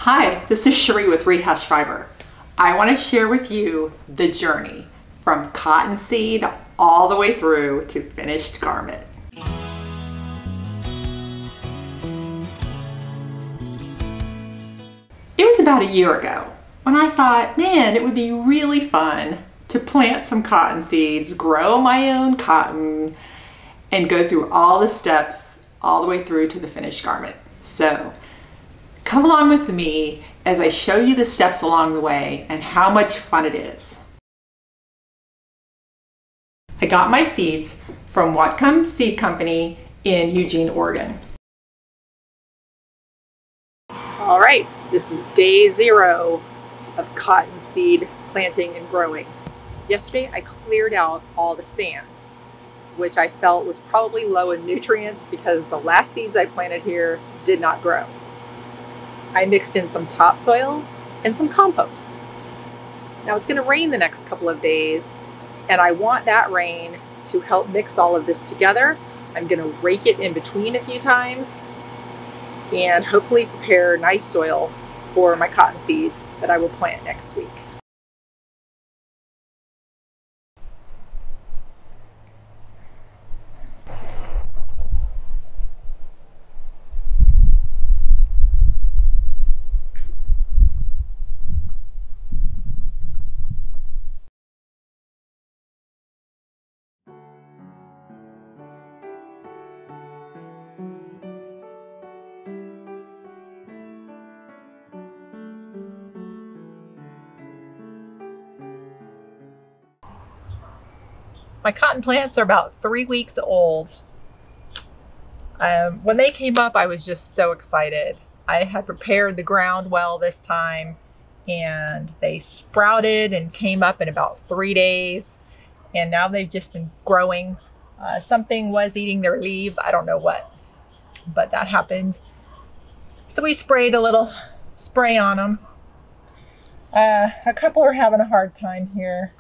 Hi, this is Cherie with Rehashfiber. I want to share with you the journey from cotton seed all the way through to finished garment. It was about a year ago when I thought, man, it would be really fun to plant some cotton seeds, grow my own cotton, and go through all the steps all the way through to the finished garment. So come along with me as I show you the steps along the way and how much fun it is. I got my seeds from Whatcom Seed Company in Eugene, Oregon. All right, this is day 0 of cotton seed planting and growing. Yesterday I cleared out all the sand, which I felt was probably low in nutrients because the last seeds I planted here did not grow. I mixed in some topsoil and some compost. Now it's going to rain the next couple of days, and I want that rain to help mix all of this together. I'm going to rake it in between a few times and hopefully prepare nice soil for my cotton seeds that I will plant next week. My cotton plants are about 3 weeks old. When they came up, I was just so excited. I had prepared the ground well this time, and they sprouted and came up in about 3 days. And now they've just been growing. Something was eating their leaves. I don't know what, but that happened. So we sprayed a little spray on them. A couple are having a hard time here.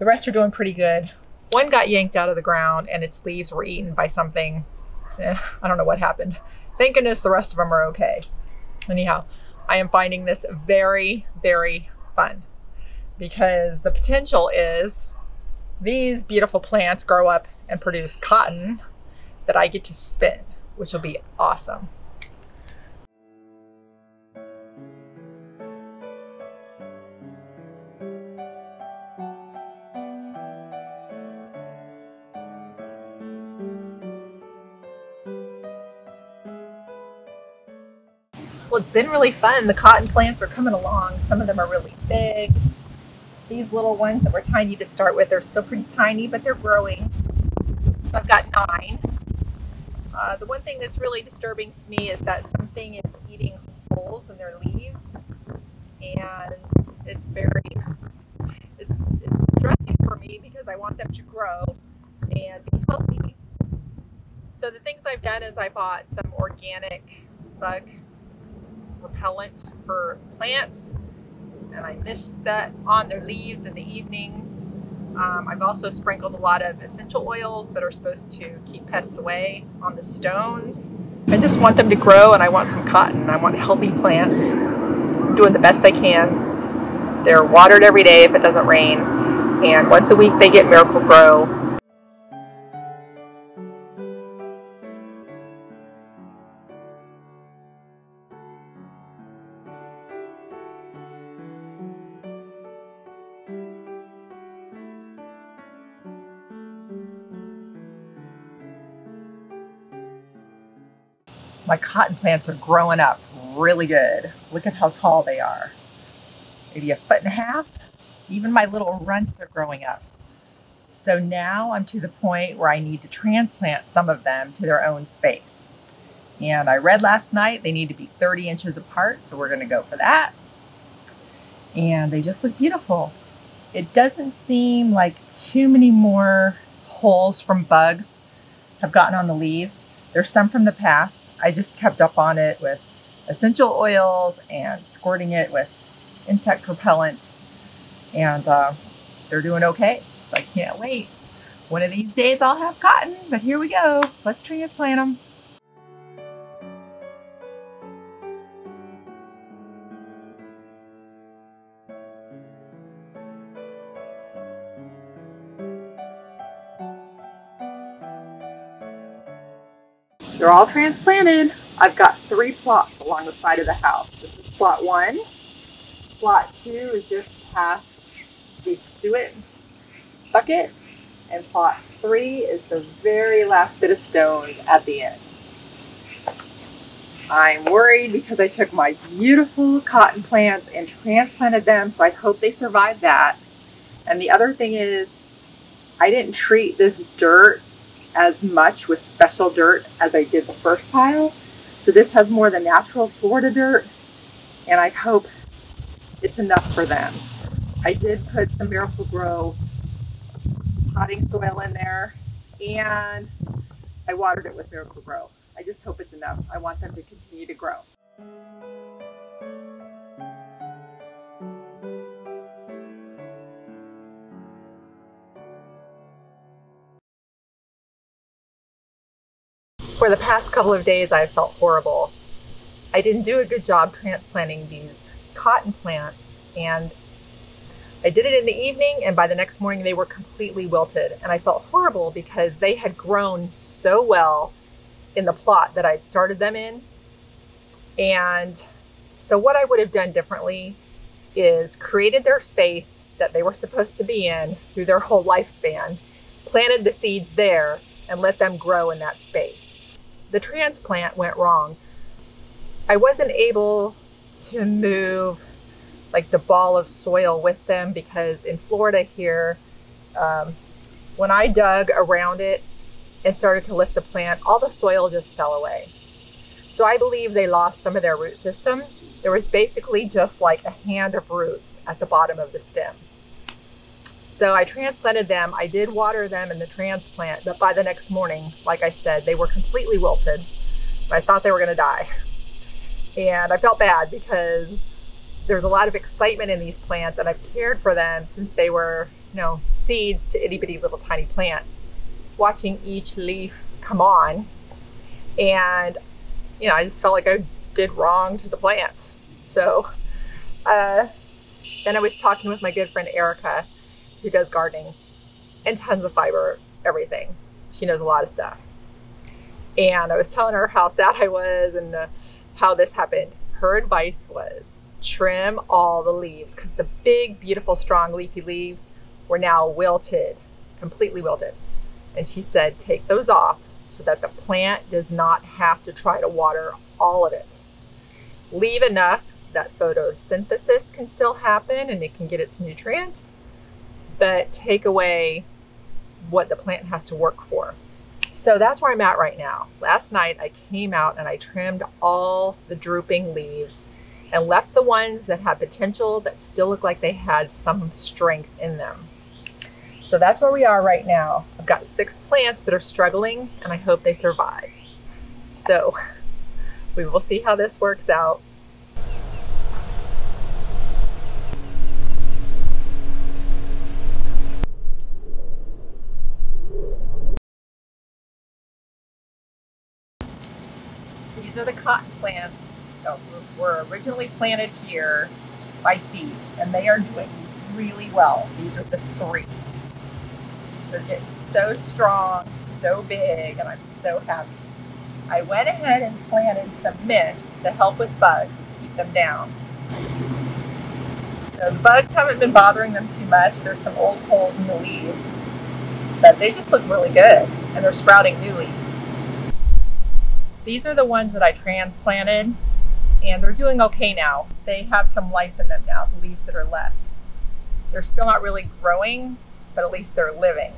The rest are doing pretty good. One got yanked out of the ground and its leaves were eaten by something. I don't know what happened. Thank goodness the rest of them are okay. Anyhow, I am finding this very, very fun because the potential is these beautiful plants grow up and produce cotton that I get to spin, which will be awesome. Well, it's been really fun. The cotton plants are coming along. Some of them are really big. These little ones that were tiny to start with are still pretty tiny, but they're growing. So I've got 9. The one thing that's really disturbing to me is that something is eating holes in their leaves, and it's stressing for me because I want them to grow and be healthy. So the things I've done is I bought some organic bug repellent for plants, and I mist that on their leaves in the evening. I've also sprinkled a lot of essential oils that are supposed to keep pests away on the stones. I just want them to grow, and I want some cotton. I want healthy plants. I'm doing the best I can. They're watered every day if it doesn't rain, and once a week they get Miracle-Gro. My cotton plants are growing up really good. Look at how tall they are. Maybe 1.5 feet. Even my little runts are growing up. So now I'm to the point where I need to transplant some of them to their own space. And I read last night they need to be 30 inches apart, so we're going to go for that. And they just look beautiful. It doesn't seem like too many more holes from bugs have gotten on the leaves. There's some from the past. I just kept up on it with essential oils and squirting it with insect repellent, and they're doing okay. So I can't wait. One of these days I'll have cotton, but here we go. Let's transplant them. They're all transplanted. I've got 3 plots along the side of the house. This is plot 1. Plot 2 is just past the suet bucket. And plot 3 is the very last bit of stones at the end. I'm worried because I took my beautiful cotton plants and transplanted them, so I hope they survive that. And the other thing is, I didn't treat this dirt as much with special dirt as I did the first pile. So this has more the natural Florida dirt, and I hope it's enough for them. I did put some Miracle-Gro potting soil in there, and I watered it with Miracle-Gro. I just hope it's enough. I want them to continue to grow. For the past couple of days, I felt horrible. I didn't do a good job transplanting these cotton plants, and I did it in the evening, and by the next morning they were completely wilted, and I felt horrible because they had grown so well in the plot that I'd started them in. And so what I would have done differently is created their space that they were supposed to be in through their whole lifespan, planted the seeds there, and let them grow in that space. The transplant went wrong. I wasn't able to move like the ball of soil with them because in Florida here, when I dug around it and started to lift the plant, all the soil just fell away. So I believe they lost some of their root system. There was basically just like a hand of roots at the bottom of the stem. So I transplanted them. I did water them in the transplant, but by the next morning, like I said, they were completely wilted. I thought they were gonna die. And I felt bad because there's a lot of excitement in these plants, and I've cared for them since they were, seeds to itty bitty little tiny plants. Watching each leaf come on, and I just felt like I did wrong to the plants. So then I was talking with my good friend Erica, who does gardening and tons of fiber, everything. She knows a lot of stuff. And I was telling her how sad I was and how this happened. Her advice was trim all the leaves because the big, beautiful, strong leafy leaves were now wilted, completely wilted. And she said, take those off so that the plant does not have to try to water all of it. Leave enough that photosynthesis can still happen and it can get its nutrients, but take away what the plant has to work for. So that's where I'm at right now. Last night I came out and I trimmed all the drooping leaves and left the ones that had potential that still look like they had some strength in them. So that's where we are right now. I've got 6 plants that are struggling and I hope they survive. So we will see how this works out. These are the cotton plants that were originally planted here by seed, and they are doing really well. These are the 3. They're getting so strong, so big, and I'm so happy. I went ahead and planted some mint to help with bugs to keep them down. So the bugs haven't been bothering them too much. There's some old holes in the leaves, but they just look really good, and they're sprouting new leaves. These are the ones that I transplanted, and they're doing okay now. They have some life in them now, the leaves that are left. They're still not really growing, but at least they're living.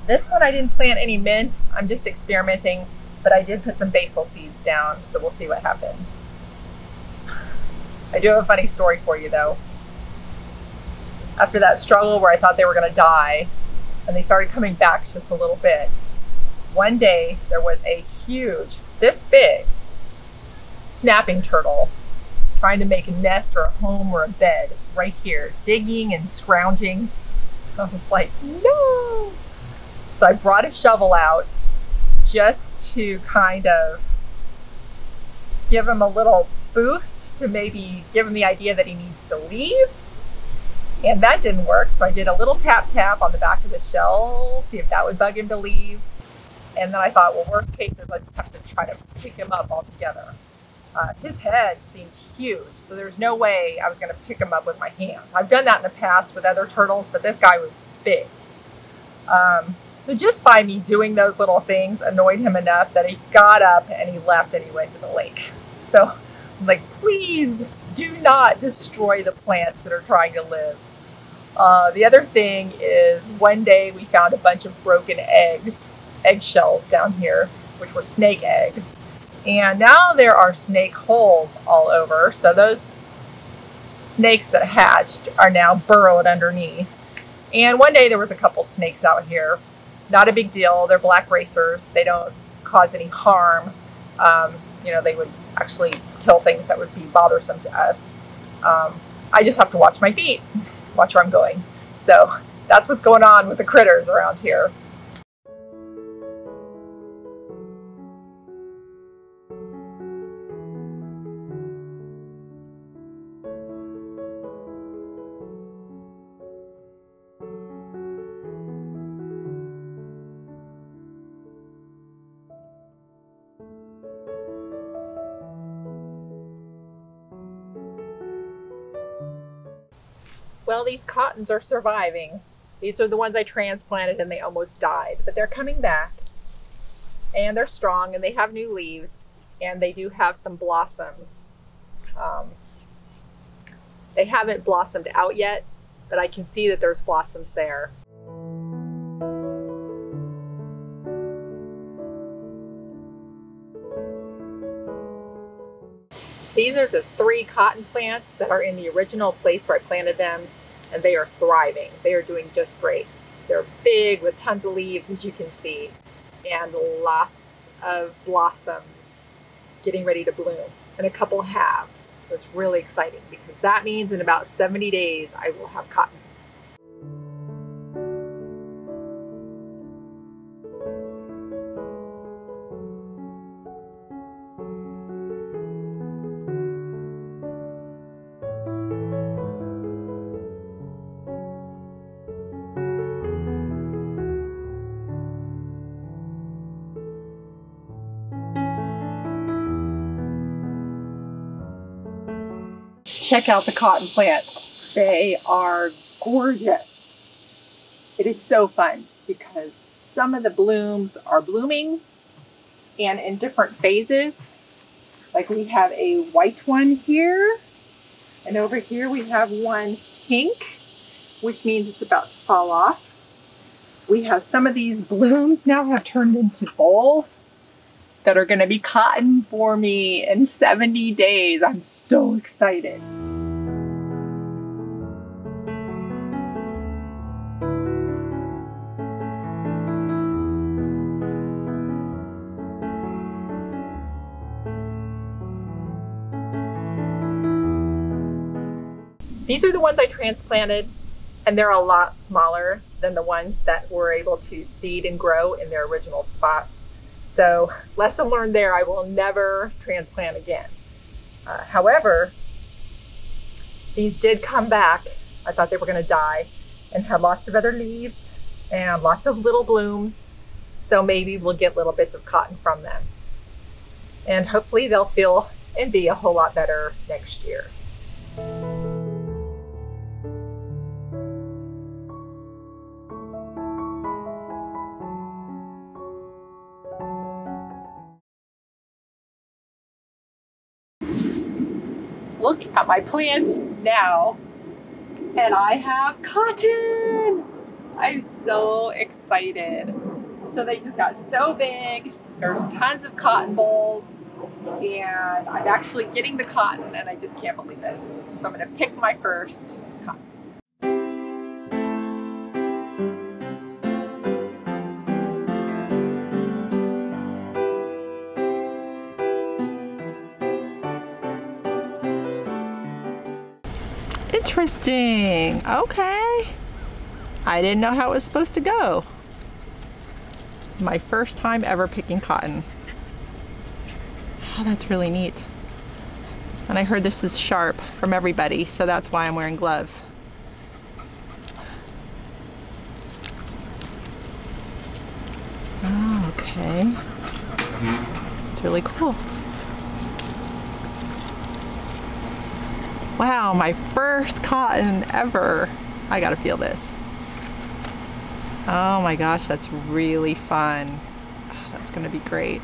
This one I didn't plant any mint. I'm just experimenting, but I did put some basil seeds down, so we'll see what happens. I do have a funny story for you though. After that struggle where I thought they were gonna die, and they started coming back just a little bit, one day there was a huge, this big, snapping turtle trying to make a nest or a home or a bed right here, digging and scrounging. I was like, no! So I brought a shovel out just to kind of give him a little boost to maybe give him the idea that he needs to leave. And that didn't work, so I did a little tap tap on the back of the shell, see if that would bug him to leave. And then I thought, well, worst case is I just have to try to pick him up altogether. His head seemed huge, so there's no way I was going to pick him up with my hands. I've done that in the past with other turtles, but this guy was big. So just by me doing those little things annoyed him enough that he got up and he left and he went to the lake. So I'm like, please do not destroy the plants that are trying to live. The other thing is one day we found a bunch of broken eggshells down here, which were snake eggs. And now there are snake holes all over. So those snakes that hatched are now burrowed underneath. And one day there was a couple snakes out here. Not a big deal. They're black racers. They don't cause any harm. You know, they would actually kill things that would be bothersome to us. I just have to watch my feet, watch where I'm going. So that's what's going on with the critters around here. Well, these cottons are surviving. These are the ones I transplanted and they almost died, but they're coming back and they're strong and they have new leaves and they do have some blossoms. They haven't blossomed out yet, but I can see that there's blossoms there. These are the 3 cotton plants that are in the original place where I planted them, and they are thriving. They are doing just great. They're big with tons of leaves, as you can see, and lots of blossoms getting ready to bloom, and a couple have. So it's really exciting because that means in about 70 days I will have cotton. Check out the cotton plants. They are gorgeous. It is so fun because some of the blooms are blooming and in different phases. Like we have a white one here, and over here we have one pink, which means it's about to fall off. We have some of these blooms now have turned into bowls that are going to be cotton for me in 70 days. I'm so excited. These are the ones I transplanted, and they're a lot smaller than the ones that were able to seed and grow in their original spots. So lesson learned there, I will never transplant again. However, these did come back. I thought they were going to die, and had lots of other leaves and lots of little blooms. So maybe we'll get little bits of cotton from them. And hopefully they'll feel and be a whole lot better next year. Look at my plants now, and I have cotton. I'm so excited. So they just got so big. There's tons of cotton bolls, and I'm actually getting the cotton, and I just can't believe it. So I'm going to pick my first cotton. Interesting. Okay. I didn't know how it was supposed to go. My first time ever picking cotton. Oh, that's really neat. And I heard this is sharp from everybody, so that's why I'm wearing gloves. Oh, okay. Okay. It's really cool. Wow, my first cotton ever. I gotta feel this. Oh my gosh, that's really fun. That's gonna be great.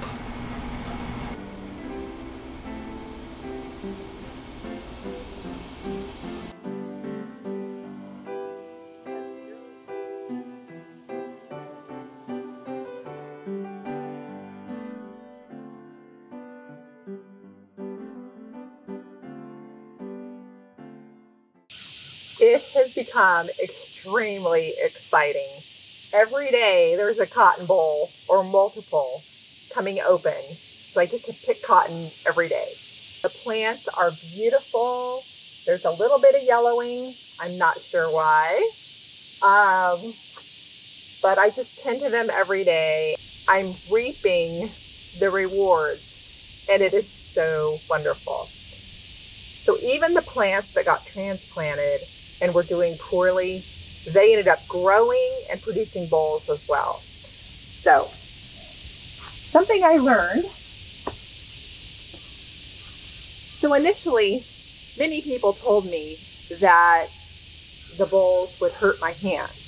It has become extremely exciting. Every day there's a cotton boll or multiple coming open, so I get to pick cotton every day. The plants are beautiful. There's a little bit of yellowing. I'm not sure why, but I just tend to them every day. I'm reaping the rewards, and it is so wonderful. So even the plants that got transplanted and were doing poorly, they ended up growing and producing bolls as well. So, something I learned. So initially, many people told me that the bolls would hurt my hands.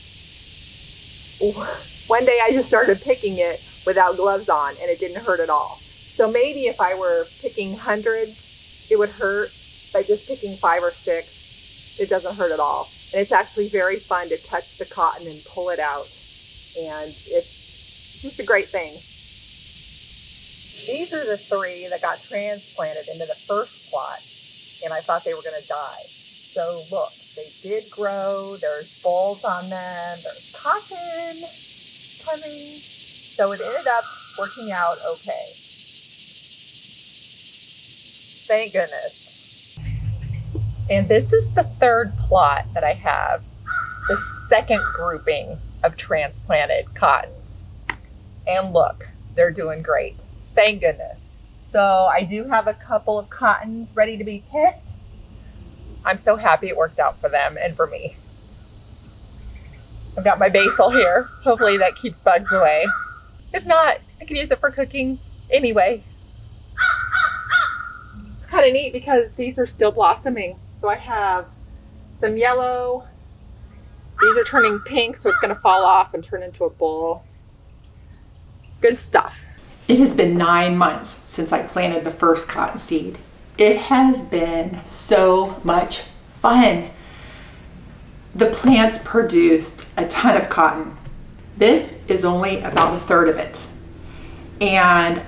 One day I just started picking it without gloves on and it didn't hurt at all. So maybe if I were picking hundreds, it would hurt, but just picking 5 or 6, it doesn't hurt at all. And it's actually very fun to touch the cotton and pull it out. And it's just a great thing. These are the 3 that got transplanted into the first plot, and I thought they were going to die. So look, they did grow. There's bolls on them. There's cotton coming. So it ended up working out okay. Thank goodness. And this is the 3rd plot that I have, the 2nd grouping of transplanted cottons. And look, they're doing great. Thank goodness. So I do have a couple of cottons ready to be picked. I'm so happy it worked out for them and for me. I've got my basil here. Hopefully that keeps bugs away. If not, I can use it for cooking anyway. It's kind of neat because these are still blossoming. So I have some yellow. These are turning pink, so it's going to fall off and turn into a boll. Good stuff. It has been 9 months since I planted the first cotton seed. It has been so much fun. The plants produced a ton of cotton. This is only about 1/3 of it. And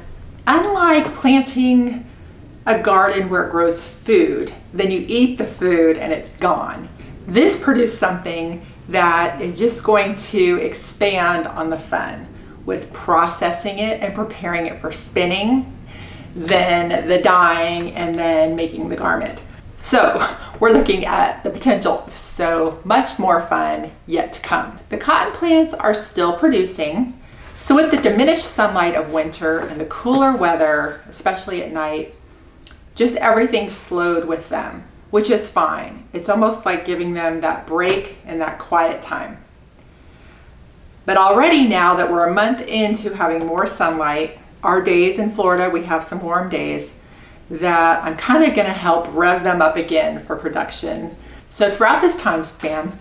unlike planting a garden where it grows food, then you eat the food and it's gone, this produced something that is just going to expand on the fun with processing it and preparing it for spinning, then the dyeing, and then making the garment. So we're looking at the potential of so much more fun yet to come. The cotton plants are still producing. So with the diminished sunlight of winter and the cooler weather, especially at night, just everything slowed with them, which is fine. It's almost like giving them that break and that quiet time. But already now that we're a month into having more sunlight, our days in Florida, we have some warm days, that I'm kind of going to help rev them up again for production. So throughout this time span,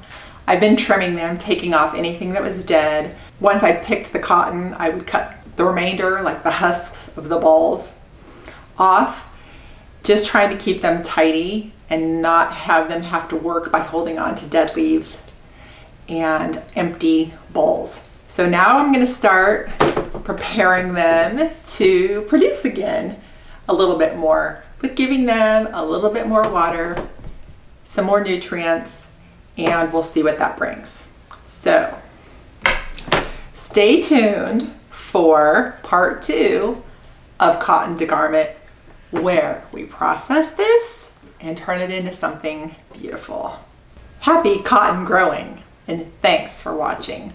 I've been trimming them, taking off anything that was dead. Once I picked the cotton, I would cut the remainder, like the husks of the balls, off, just trying to keep them tidy and not have them have to work by holding on to dead leaves and empty bowls. So now I'm going to start preparing them to produce again a little bit more, with giving them a little bit more water, some more nutrients, and we'll see what that brings. So stay tuned for part 2 of Cotton to Garment, where we process this and turn it into something beautiful. Happy cotton growing, and thanks for watching.